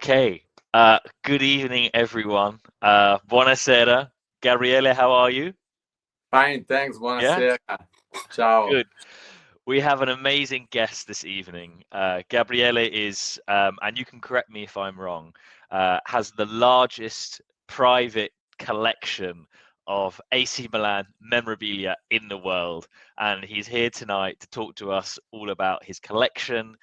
Okay. Good evening, everyone. Buonasera. Gabriele, how are you? Fine, thanks. Yeah? Buonasera. Ciao. Good. We have an amazing guest this evening. Gabriele is, and you can correct me if I'm wrong, has the largest private collection of AC Milan memorabilia in the world. And he's here tonight to talk to us all about his collection,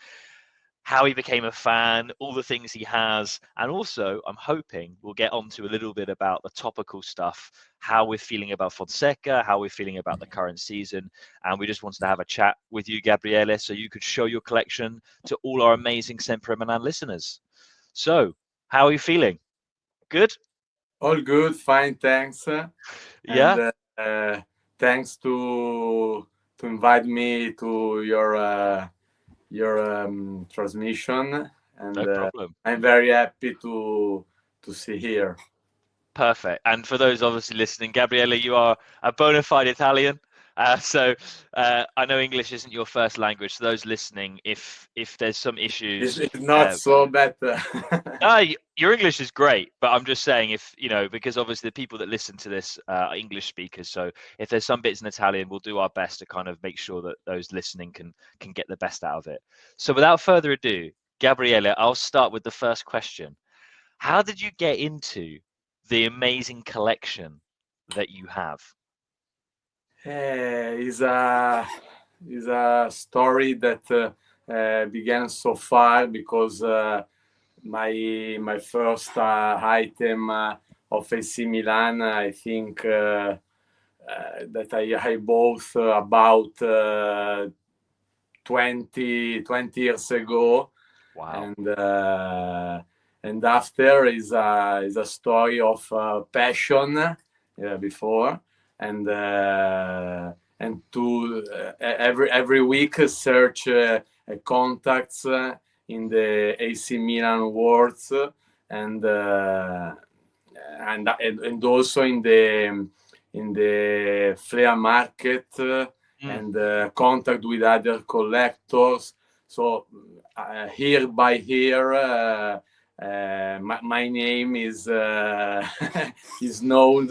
how he became a fan, all the things he has, and also I'm hoping we'll get onto a little bit about the topical stuff, how we're feeling about Fonseca, how we're feeling about the current season, and we just wanted to have a chat with you, Gabriele, so you could show your collection to all our amazing Sempre Milan listeners. So, how are you feeling? Good? All good, fine, thanks. And Yeah? thanks to invite me to your transmission. And No problem. I'm very happy to see here. Perfect. And for those obviously listening, Gabriele, you are a bona fide Italian. So I know English isn't your first language. So those listening, if there's some issues, It's not so bad. your English is great. But I'm just saying, if you know, because obviously the people that listen to this are English speakers. So if there's some bits in Italian, we'll do our best to kind of make sure that those listening can get the best out of it. So without further ado, Gabriele, I'll start with the first question. How did you get into the amazing collection that you have? Is a story that began so far because my first item of AC Milan, I think that I bought about 20 years ago, Wow. and after is a story of passion before, and to every week search contacts in the AC Milan worlds, and and also in the flea market, and contact with other collectors. So here by here, my name is is known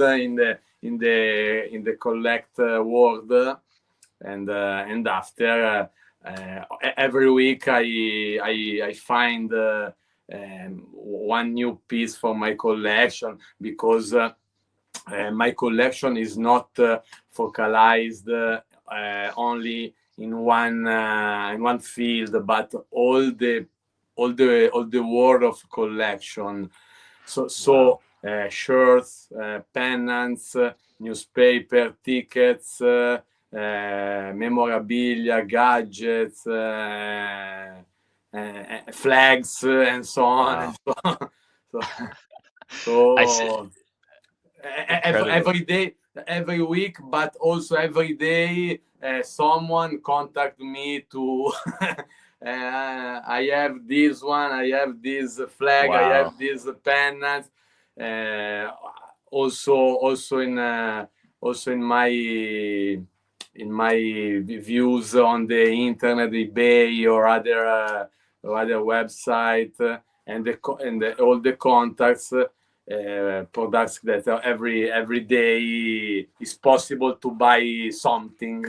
in the collect world, and after every week I find one new piece for my collection, because my collection is not focalized only in one field, but all the world of collection. So shirts, pennants, newspaper, tickets, memorabilia, gadgets, flags, and so on. Wow. I see. So Incredible. every day, every week, but also every day, someone contact me to I have this one, I have this flag, I Wow. have this pennant. uh, also in my views on the internet, eBay, or other website, all the contacts, products that every day is possible to buy something.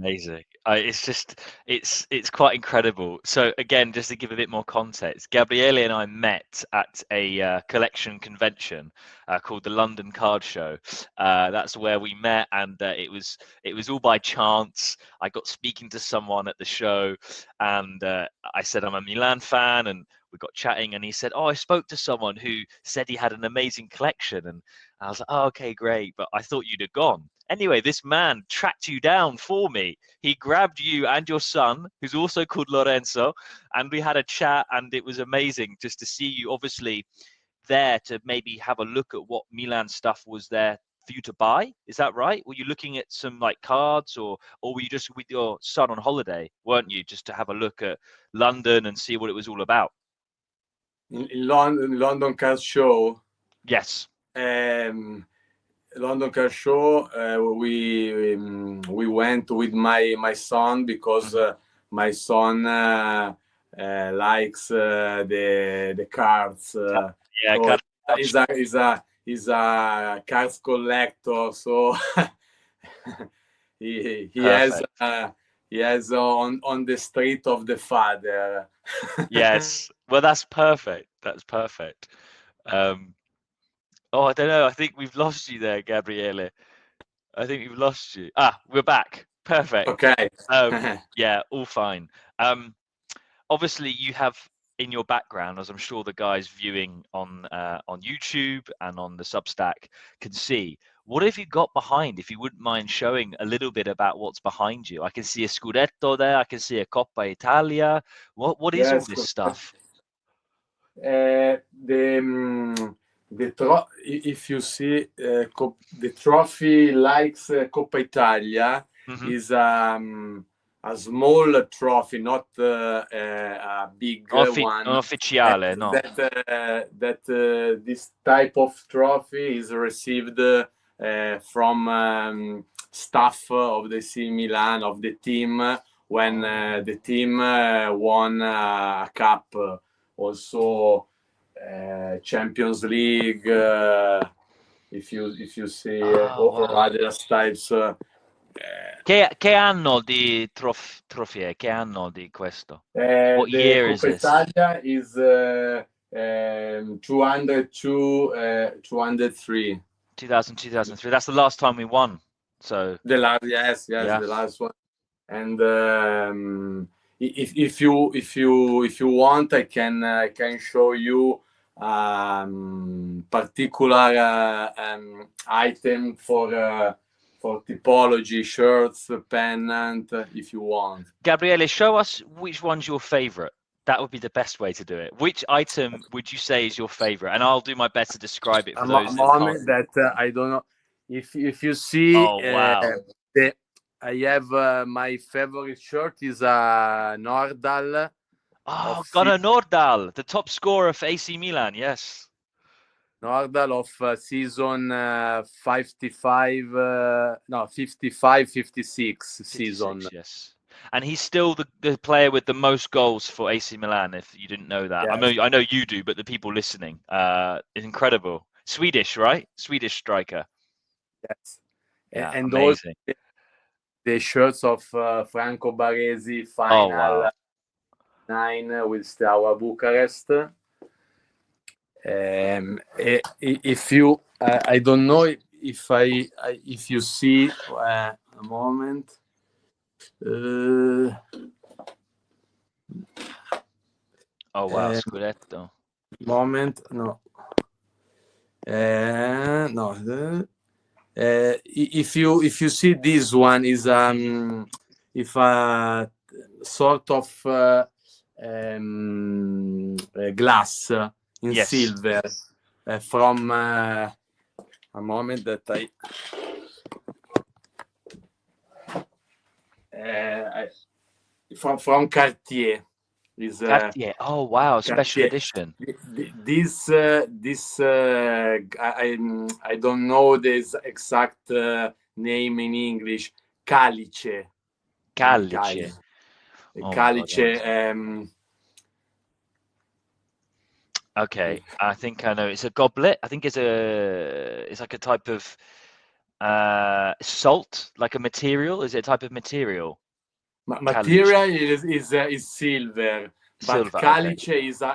Amazing. It's just it's quite incredible. So again, just to give a bit more context, Gabriele and I met at a collection convention called the London Card Show. That's where we met, and it was all by chance. I got speaking to someone at the show, and I said I'm a Milan fan, and we got chatting, and he said, "Oh, I spoke to someone who said he had an amazing collection," and I was like, "Oh, okay, great," but I thought you'd have gone. Anyway, this man tracked you down for me. He grabbed you and your son, who's also called Lorenzo, and we had a chat, and it was amazing just to see you obviously there to maybe have a look at what Milan stuff was there for you to buy. Is that right? Were you looking at some like cards, or were you just with your son on holiday, weren't you, just to have a look at London and see what it was all about? In London Car Show. Yes. um, London Car Show, we went with my son, because Hmm. my son likes the cards. Yeah, So kind of. he's a cards collector. So he has Perfect. on the street of the father. Yes. Well, that's perfect. That's perfect. Um, oh, I don't know. I think we've lost you there, Gabriele. I think we've lost you. Ah, we're back. Perfect. Okay. Yeah, all fine. Obviously, you have in your background, as I'm sure the guys viewing on YouTube and on the Substack can see. What have you got behind? If you wouldn't mind showing a little bit about what's behind you. I can see a Scudetto there. I can see a Coppa Italia. What is all Yes. this stuff? If you see the trophy likes Coppa Italia Hmm. is a small trophy, not a big one. Ufficiale, no. That this type of trophy is received from staff of the AC Milan of the team when the team won a cup. Also Champions League, if you see Oh, or wow. other types. Che anno di trofie? Che anno di questo? What The year is Coppa this? Italia is 202, 203. 2000, 2003. That's the last time we won. So, The last, yes, yeah. the last one. And if you want, I can show you particular item for typology, shirts, pennant, if you want. Gabriele, show us which one's your favorite. That would be the best way to do it. Which item would you say is your favorite? And I'll do my best to describe it for those that can't. Moment that I don't know if you see Oh, wow. the I have my favorite shirt is a Nordal Oh, of Gunnar Nordahl, the top scorer for AC Milan. Yes. Season 55 no 55 56 season. 56, yes. And he's still the player with the most goals for AC Milan, if you didn't know that. Yes. I know you do, but the people listening, it's incredible. Swedish, right? Swedish striker. Yes. Yeah, And all amazing. the shirts of Franco Baresi Oh, final wow. 9 with Steaua Bucharest. If you I don't know if you see a moment. Oh, wow. Scudetto. Moment, no. No. If you see this one is if a sort of glass in Yes. silver from a moment that from Cartier is Cartier. Oh, wow. Special Cartier. edition. This I don't know the exact name in English. Calice. Calice. Oh, my God. Calice. Okay, I think I know. It's a goblet. I think it's like a type of salt, like a material. Is it a type of material? Calice. Material is silver, but Silver. Okay. calice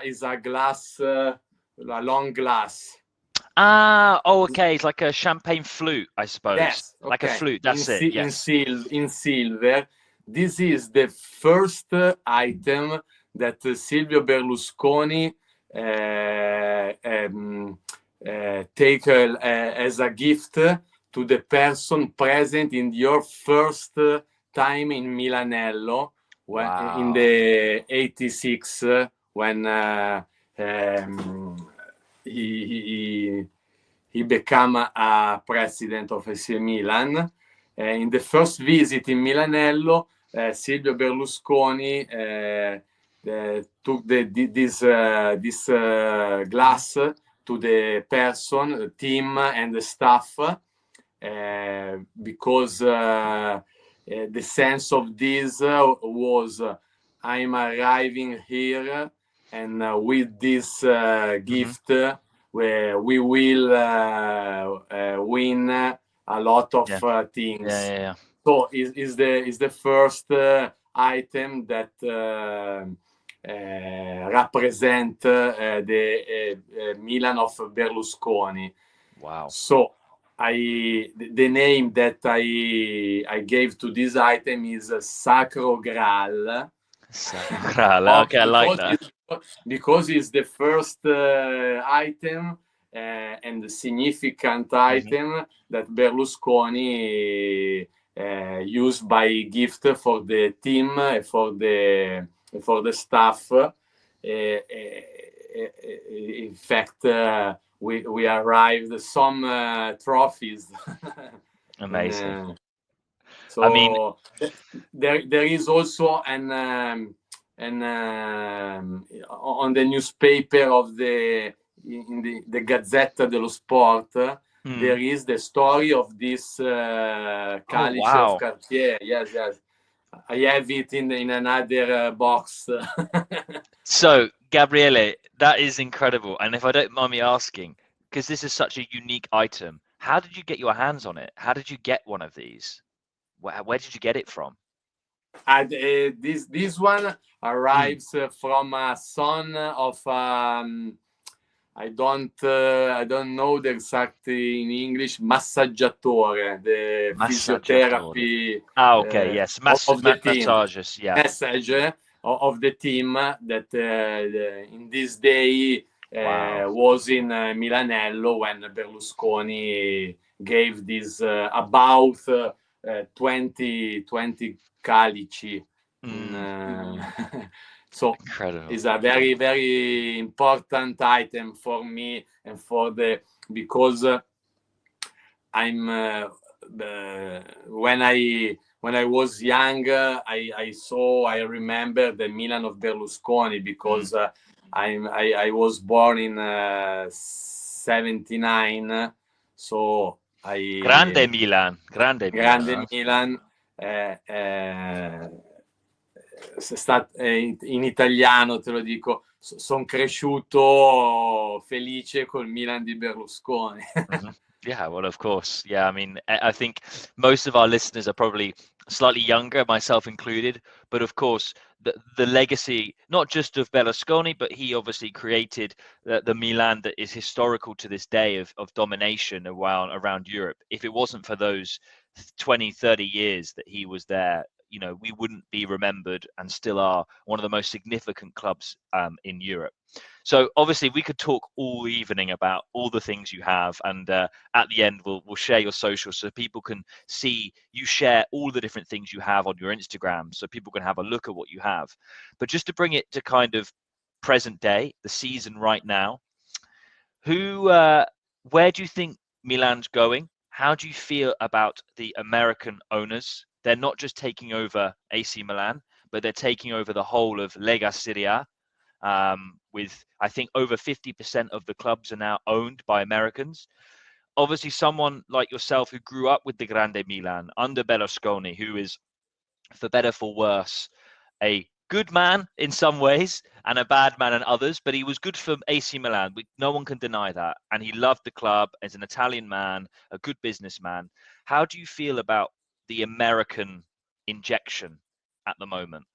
is a glass, a long glass. Ah, oh, okay. It's like a champagne flute, I suppose. Yes, Like a okay. flute. That's it. Yes. In silver. This is the first item that Silvio Berlusconi take as a gift to the person present in your first time in Milanello in Wow. the 86 when he became a president of AC Milan. In the first visit in Milanello, Silvio Berlusconi took this glass to the person, team, and the staff because the sense of this was I'm arriving here, and with this gift, where we will win a lot of things. Yeah. So is the first item that represent the Milan of Berlusconi. Wow. So the name that I gave to this item is Sacro Graal. Okay, I like that. Because it's the first item and the significant item that Berlusconi used by gift for the team, for the staff. In fact, we arrived some trophies. Amazing. So I mean, there is also an on the newspaper of the Gazzetta dello Sport, there is the story of this Calice of Cartier. Yes. I have it in another box. So, Gabriele, that is incredible. And if I don't mind me asking, because this is such a unique item, how did you get your hands on it? How did you get one of these? Where did you get it from? And this one arrives from a son of I don't know the exact in English, massaggiatore, the physiotherapy. Okay, yes, of the team. massages, yeah. Message of the team that in this day was in Milanello when Berlusconi gave this about 20 calici. So incredible. It's a very, very important item for me and because I'm when I was young, I remember the Milan of Berlusconi because I was born in 79, so Grande Milan. Milan. In italiano te lo dico, sono cresciuto felice col Milan di Berlusconi. Yeah, well, of course. Yeah, I mean, I think most of our listeners are probably slightly younger, myself included. But of course, the legacy, not just of Berlusconi, but he obviously created the Milan that is historical to this day of domination around Europe. If it wasn't for those 20, 30 years that he was there, we wouldn't be remembered and still are one of the most significant clubs in Europe. So obviously we could talk all evening about all the things you have, and at the end we'll share your socials so people can see you share all the different things you have on your Instagram, so people can have a look at what you have. But just to bring it to kind of present day, the season right now, where do you think Milan's going? How do you feel about the American owners? They're not just taking over AC Milan, but they're taking over the whole of Lega Serie A. With I think over 50% of the clubs are now owned by Americans. Obviously, someone like yourself who grew up with the Grande Milan under Berlusconi, who is, for better for worse, a good man in some ways and a bad man in others, but he was good for AC Milan. No one can deny that. And he loved the club as an Italian man, a good businessman. How do you feel about the American injection at the moment?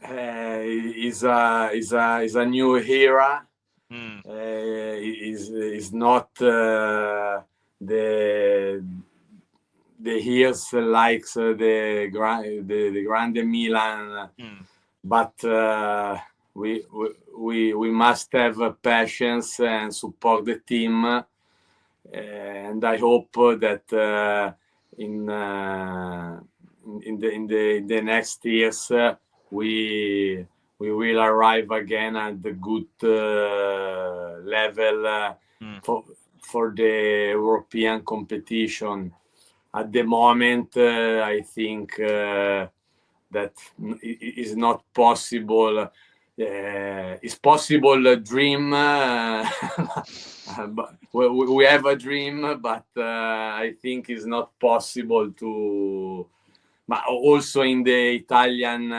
Is a new era. Is not the years like the Grande Milan, but we must have patience and support the team, and I hope that in the next years we will arrive again at the good level for the European competition. At the moment, I think that it is not possible. It's possible a dream. But we have a dream, but I think it's not possible to but also in the Italian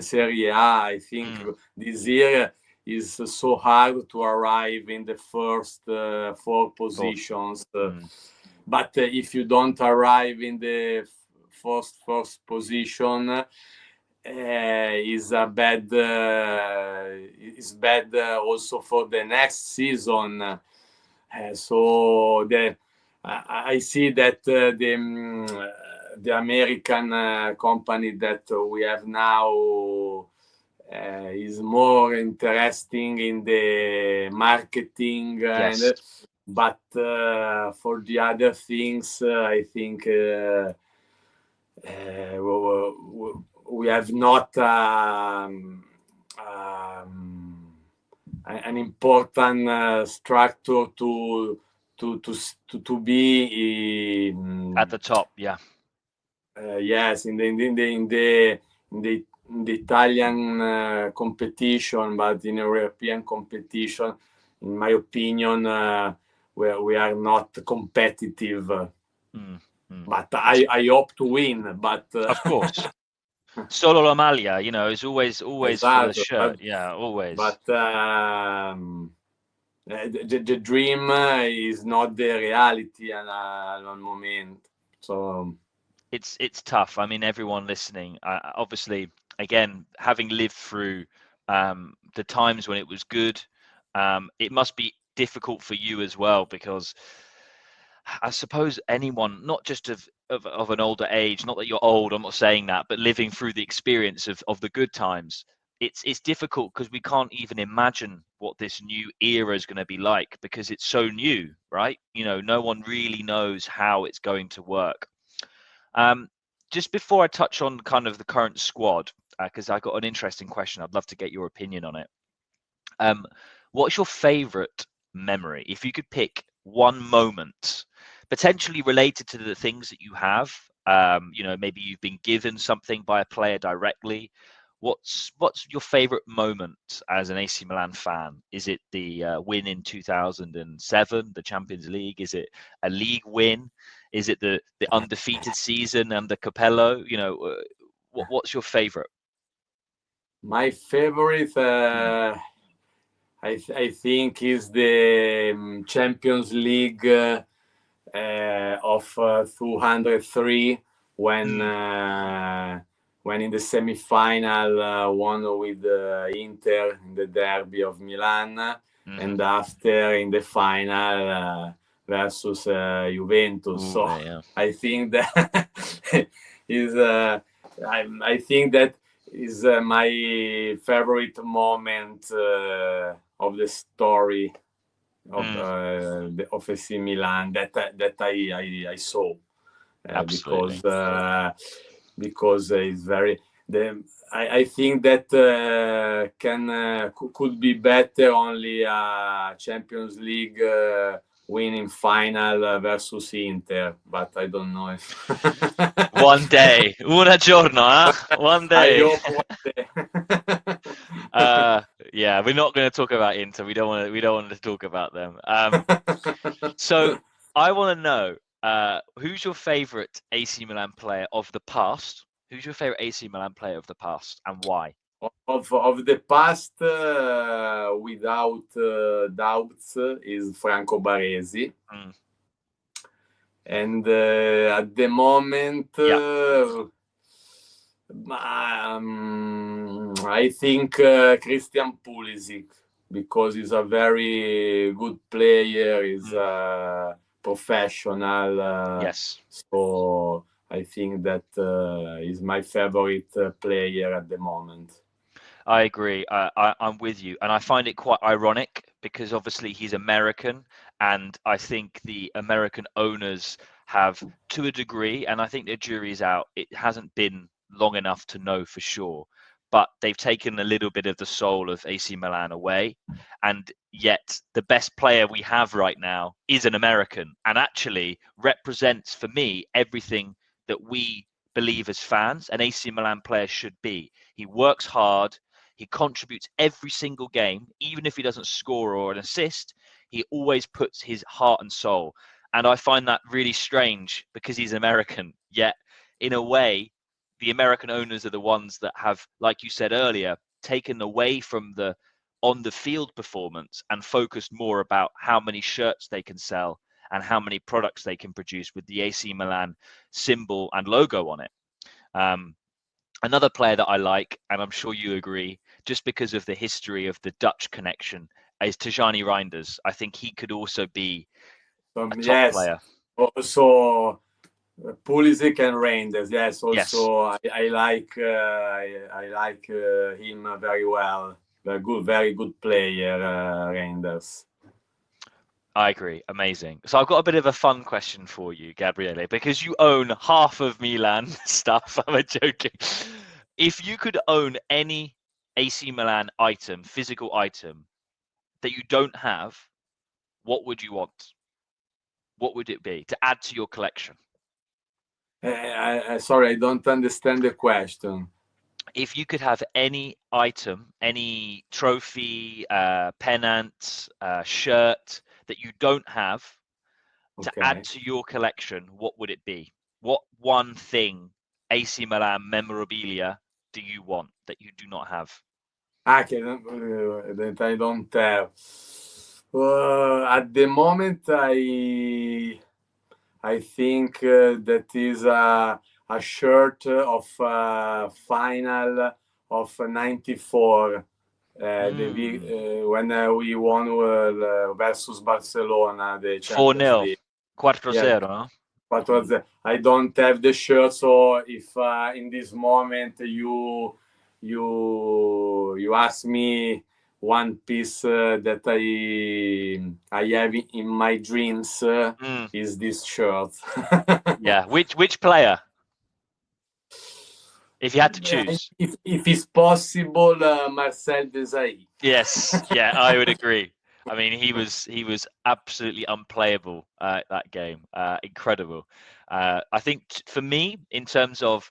Serie A, I think this year is so hard to arrive in the first 4 positions. But if you don't arrive in the first position, is bad also for the next season. So I see that the American company that we have now is more interesting in the marketing, Yes. but for the other things, I think we have not an important structure to be at the top. Yeah. Yes, in the Italian competition, but in European competition, in my opinion, we are not competitive. But I hope to win. But of course, solo la maglia, is always for the shirt. Yeah, always. But the dream is not the reality at one moment. So it's tough. I mean, everyone listening, obviously, again, having lived through the times when it was good, it must be difficult for you as well, because I suppose anyone, not just of an older age, not that you're old, I'm not saying that, but living through the experience of the good times, it's difficult because we can't even imagine what this new era is going to be like, because it's so new, right? No one really knows how it's going to work. Just before I touch on kind of the current squad, because I got an interesting question, I'd love to get your opinion on it. What's your favorite memory? If you could pick one moment, potentially related to the things that you have, maybe you've been given something by a player directly. What's your favorite moment as an AC Milan fan? Is it the win in 2007, the Champions League? Is it a league win? Is it the undefeated season under Capello? What's your favorite? My favorite, I think, is the Champions League of 203 when in the semi-final won with Inter in the derby of Milan, and after in the final versus Juventus. Yeah. I think that is I think that is my favorite moment of the story of AC Milan that I saw, because it's very I think that could be better only a Champions League winning final versus Inter, but I don't know if one day, una giorno, huh? One day. I hope one day. Yeah, we're not going to talk about Inter. We don't want to talk about them. So I want to know, who's your favorite AC Milan player of the past? Who's your favorite AC Milan player of the past, and why? Of the past, without doubts, is Franco Baresi. And at the moment, I think Christian Pulisic, because he's a very good player, he's a professional. Yes. So I think that is my favorite player at the moment. I agree. I'm with you. And I find it quite ironic because obviously he's American, and I think the American owners have, to a degree, and I think the jury's out, it hasn't been long enough to know for sure, but they've taken a little bit of the soul of AC Milan away. And yet the best player we have right now is an American, and actually represents, for me, everything that we believe as fans an AC Milan player should be. He works hard. He contributes every single game, even if he doesn't score or an assist. He always puts his heart and soul. And I find that really strange because he's American, yet in a way, the American owners are the ones that have, like you said earlier, taken away from the on the field performance and focused more about how many shirts they can sell and how many products they can produce with the AC Milan symbol and logo on it. Another player that I like, and I'm sure you agree, just because of the history of the Dutch connection, is Tijani Reinders. I think he could also be a top Yes, player. also Pulisic and Reinders. Yes, Yes, also I like him very well. Very good player, Reinders. I agree. Amazing. So I've got a bit of a fun question for you, Gabriele, because you own half of Milan stuff. I'm joking. If you could own any AC Milan item, physical item that you don't have, what would you want? What would it be to add to your collection? Sorry, I don't understand the question. If you could have any item, any trophy, pennant, shirt that you don't have to add Okay. to your collection, what would it be? What one thing, AC Milan memorabilia, do you want that you do not have? That I don't have. At the moment, I think that is a shirt of final of '94. When we won versus Barcelona, the Champions 4-0, League. 4-0, Yeah, no? but I don't have the shirt. So if in this moment you ask me one piece that I have in my dreams is this shirt. Yeah. Which player? If you had to choose. If it's possible, Marcel Desailly. Yes, yeah, I would agree. I mean, he was absolutely unplayable that game. Incredible. I think for me, in terms of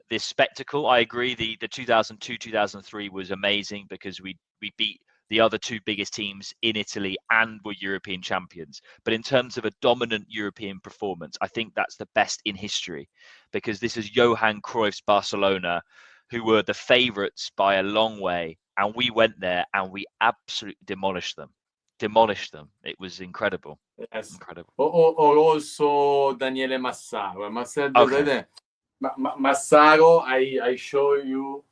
this spectacle, I agree. The 2002 2003 was amazing because we beat the other two biggest teams in Italy and were European champions. But in terms of a dominant European performance, I think that's the best in history because this is Johan Cruyff's Barcelona, who were the favourites by a long way, and we went there and we absolutely demolished them. Demolished them. It was incredible. Yes. Incredible. Or also Daniele Massaro. Marcel Okay. Desailly. Massaro, I show you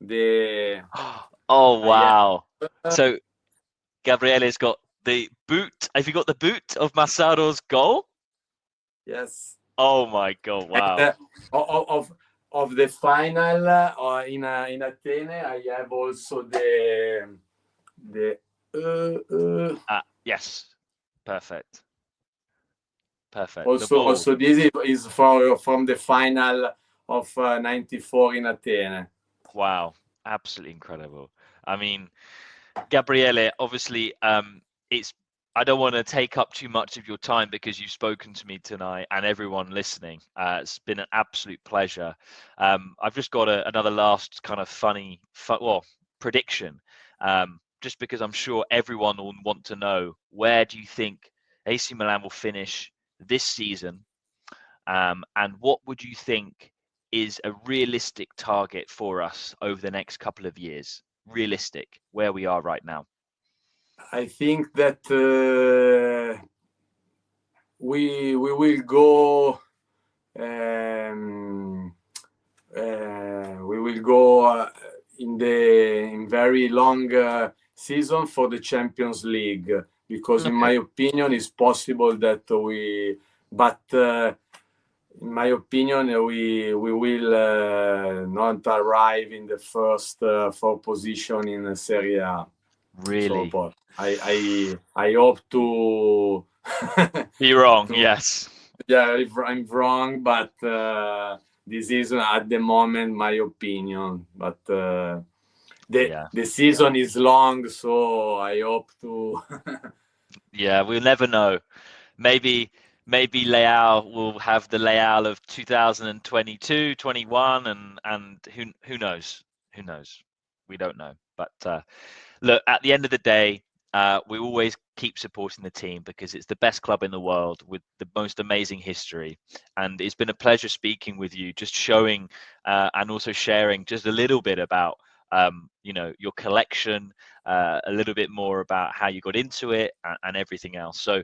the Oh I wow. So Gabriele's got the boot. Have you got the boot of Massaro's goal? yes. Oh my god, wow. And of the final in Athene, I have also the Yes. Perfect. Perfect. The also ball. also this is from the final of '94 in Athene. Wow. Absolutely incredible. I mean, Gabriele, obviously, it's I don't want to take up too much of your time because you've spoken to me tonight and everyone listening. It's been an absolute pleasure. I've just got another last kind of well, prediction. Just because I'm sure everyone will want to know, where do you think AC Milan will finish this season? And what would you think is a realistic target for us over the next couple of years? Realistic, where we are right now. I think that we will go we will go in very long season for the Champions League because in Okay. my opinion it's possible that but in my opinion we will not arrive in the first four position in Serie A. So Really? but I hope to Be wrong, to yes. yeah, if I'm wrong, but this is at the moment my opinion. But Yeah. the season is long, so I hope to. Yeah, we'll never know. Maybe Leao will have the Leao of 2022, 21, and who knows? Who knows? We don't know. But look, at the end of the day, we always keep supporting the team because it's the best club in the world with the most amazing history. And it's been a pleasure speaking with you, just showing and also sharing just a little bit about your collection, a little bit more about how you got into it and everything else. So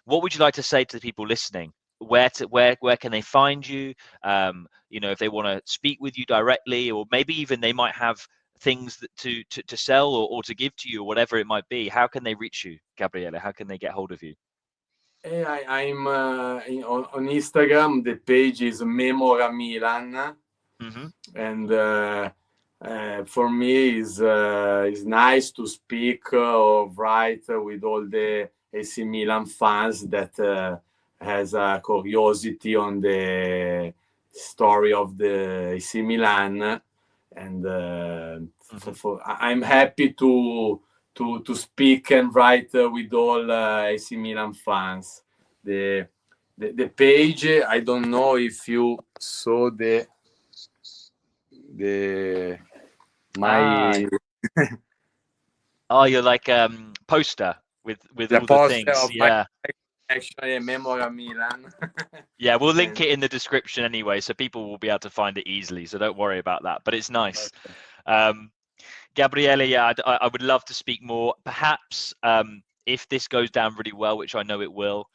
what would you like to say to the people listening? Where can they find you? If they want to speak with you directly, or maybe even they might have things that to sell or to give to you, or whatever it might be. How can they reach you, Gabriele? How can they get hold of you? I'm on Instagram. The page is MemoraMilan, and for me is nice to speak or write with all the AC Milan fans that has a curiosity on the story of the AC Milan, and I'm happy to speak and write with all AC Milan fans. The page, I don't know if you saw my oh, you're like poster with the all the poster things. of my actually MemoraMilan. Yeah, we'll link it in the description anyway, so people will be able to find it easily, so don't worry about that, but it's nice. Gabriele, yeah, I would love to speak more. Perhaps if this goes down really well, which I know it will,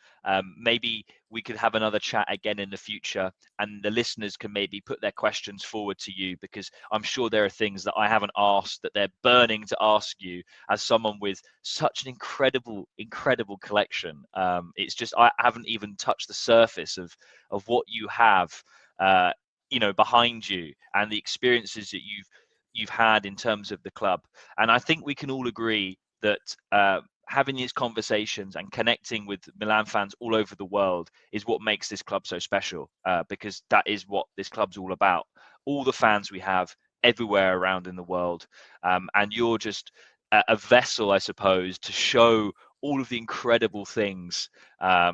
maybe we could have another chat again in the future, and the listeners can maybe put their questions forward to you, because I'm sure there are things that I haven't asked that they're burning to ask you as someone with such an incredible collection. It's just I haven't even touched the surface of what you have, behind you, and the experiences that you've had in terms of the club. And I think we can all agree that having these conversations and connecting with Milan fans all over the world is what makes this club so special, because that is what this club's all about. All the fans we have everywhere around in the world, and you're just a vessel, I suppose, to show all of the incredible things that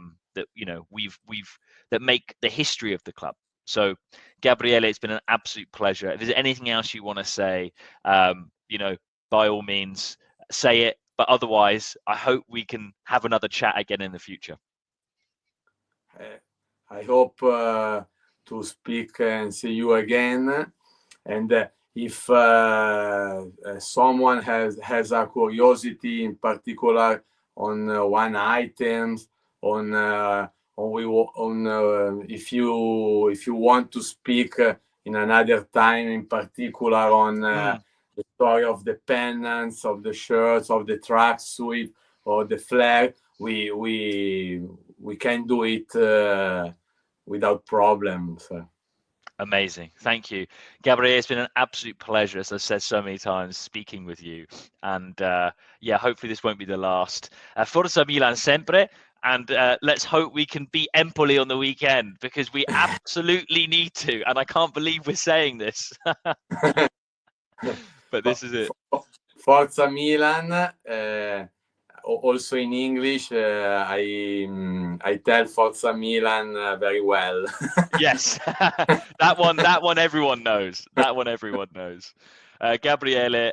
we've that make the history of the club. So, Gabriele, it's been an absolute pleasure. If there's anything else you want to say, by all means, say it. But otherwise, I hope we can have another chat again in the future. I hope to speak and see you again. And if someone has a curiosity in particular on one item, if you want to speak in another time in particular on the story of the pennants, of the shirts, of the tracksuit, or the flag, we can do it without problems. Amazing. Thank you. Gabriele, it's been an absolute pleasure, as I've said so many times, speaking with you. And hopefully this won't be the last. Forza Milan sempre. And let's hope we can beat Empoli on the weekend, because we absolutely need to. And I can't believe we're saying this. But this is it. Forza Milan. Also in English, I tell Forza Milan very well. Yes, that one everyone knows. That one everyone knows. Gabriele,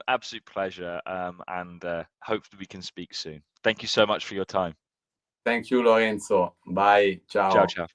absolute pleasure, and hopefully we can speak soon. Thank you so much for your time. Thank you, Lorenzo. Bye. Ciao. Ciao, ciao.